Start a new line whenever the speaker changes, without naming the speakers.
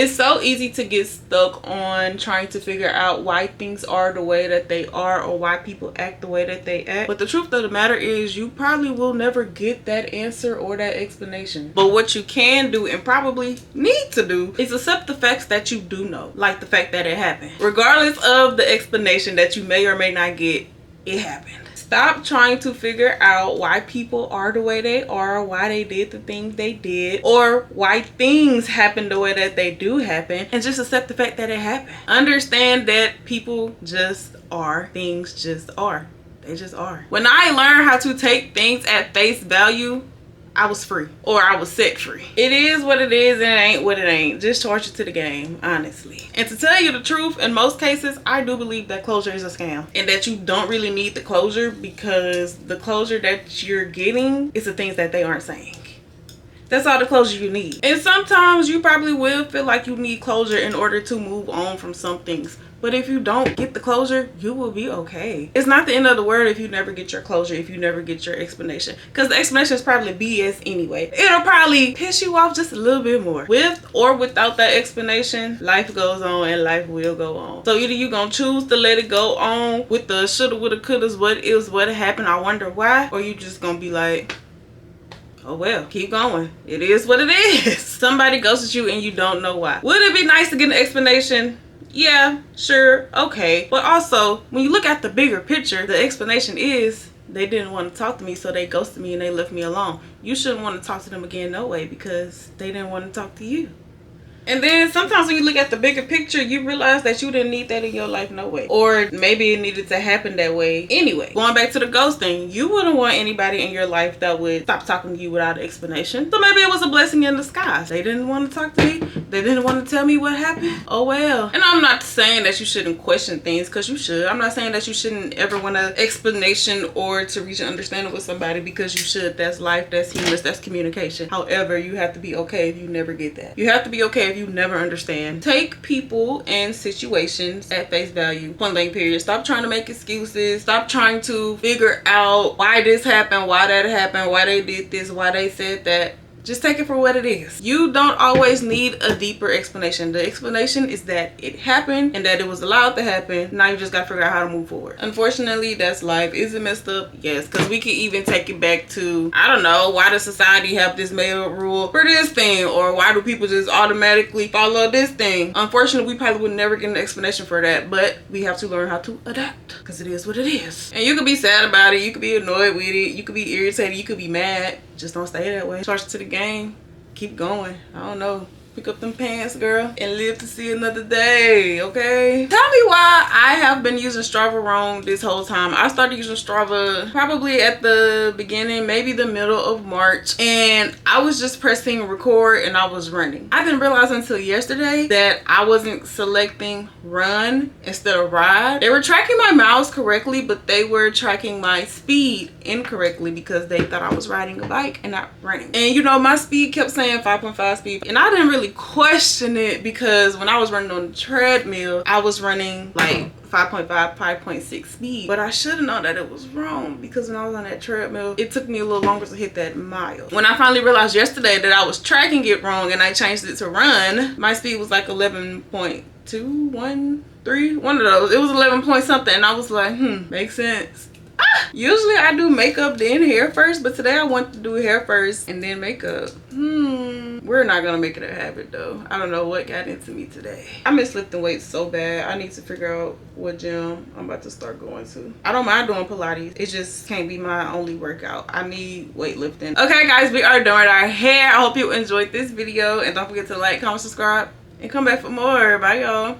It's so easy to get stuck on trying to figure out why things are the way that they are or why people act the way that they act. But the truth of the matter is you probably will never get that answer or that explanation. But what you can do and probably need to do is accept the facts that you do know, like the fact that it happened. Regardless of the explanation that you may or may not get, it happened. Stop trying to figure out why people are the way they are, why they did the things they did, or why things happen the way that they do happen, and just accept the fact that it happened. Understand that people just are. Things just are. They just are. When I learned how to take things at face value, I was free, or I was set free. It is what it is and it ain't what it ain't. Just charge it to the game, honestly. And to tell you the truth, in most cases, I do believe that closure is a scam and that you don't really need the closure because the closure that you're getting is the things that they aren't saying. That's all the closure you need. And sometimes you probably will feel like you need closure in order to move on from some things. But if you don't get the closure, you will be okay. It's not the end of the world if you never get your closure, if you never get your explanation. Because the explanation is probably BS anyway. It'll probably piss you off just a little bit more. With or without that explanation, life goes on and life will go on. So either you're going to choose to let it go on with the shoulda, woulda, couldas, what is, what happened, I wonder why. Or you just going to be like, oh well, keep going. It is what it is. Somebody ghosted you and you don't know why. Would it be nice to get an explanation? Yeah, sure, okay. But also, when you look at the bigger picture, the explanation is they didn't want to talk to me, so they ghosted me and they left me alone. You shouldn't want to talk to them again no way because they didn't want to talk to you. And then sometimes when you look at the bigger picture, you realize that you didn't need that in your life no way. Or maybe it needed to happen that way anyway. Going back to the ghosting, you wouldn't want anybody in your life that would stop talking to you without an explanation. So maybe it was a blessing in disguise. They didn't want to talk to me. They didn't want to tell me what happened. Oh well. And I'm not saying that you shouldn't question things, because you should. I'm not saying that you shouldn't ever want an explanation or to reach an understanding with somebody, because you should. That's life, that's humans, that's communication. However, you have to be okay if you never get that. You have to be okay if you never understand. Take people and situations at face value. Point blank period. Stop trying to make excuses. Stop trying to figure out why this happened, why that happened, why they did this, why they said that. Just take it for what it is. You don't always need a deeper explanation. The explanation is that it happened and that it was allowed to happen. Now you just gotta figure out how to move forward. Unfortunately, that's life. Is it messed up? Yes, because we can even take it back to, I don't know, why does society have this made up rule for this thing? Or why do people just automatically follow this thing? Unfortunately, we probably would never get an explanation for that, but we have to learn how to adapt, because it is what it is. And you could be sad about it. You could be annoyed with it. You could be irritated. You could be mad. Just don't stay that way. Charge it to the game. Keep going. I don't know. Pick up them pants, girl, and live to see another day, okay? Tell me why I have been using Strava wrong this whole time. I started using Strava probably at the beginning, maybe the middle of March, and I was just pressing record and I was running. I didn't realize until yesterday that I wasn't selecting run instead of ride. They were tracking my miles correctly, but they were tracking my speed incorrectly because they thought I was riding a bike and not running. And you know, my speed kept saying 5.5 speed, and I didn't really question it because when I was running on the treadmill, I was running like 5.5, 5.6 speed. But I should have known that it was wrong, because when I was on that treadmill, it took me a little longer to hit that mile. When I finally realized yesterday that I was tracking it wrong and I changed it to run, my speed was like 11.213, one of those. It was 11 point something, and I was like, makes sense. Usually I do makeup then hair first, but today I want to do hair first and then makeup. We're not gonna make it a habit though. I don't know what got into me today. I miss lifting weights so bad. I need to figure out what gym I'm about to start going to. I don't mind doing Pilates. It just can't be my only workout. I need weightlifting. Okay guys, we are done with our hair. I hope you enjoyed this video, and don't forget to like, comment, subscribe, and come back for more. Bye y'all.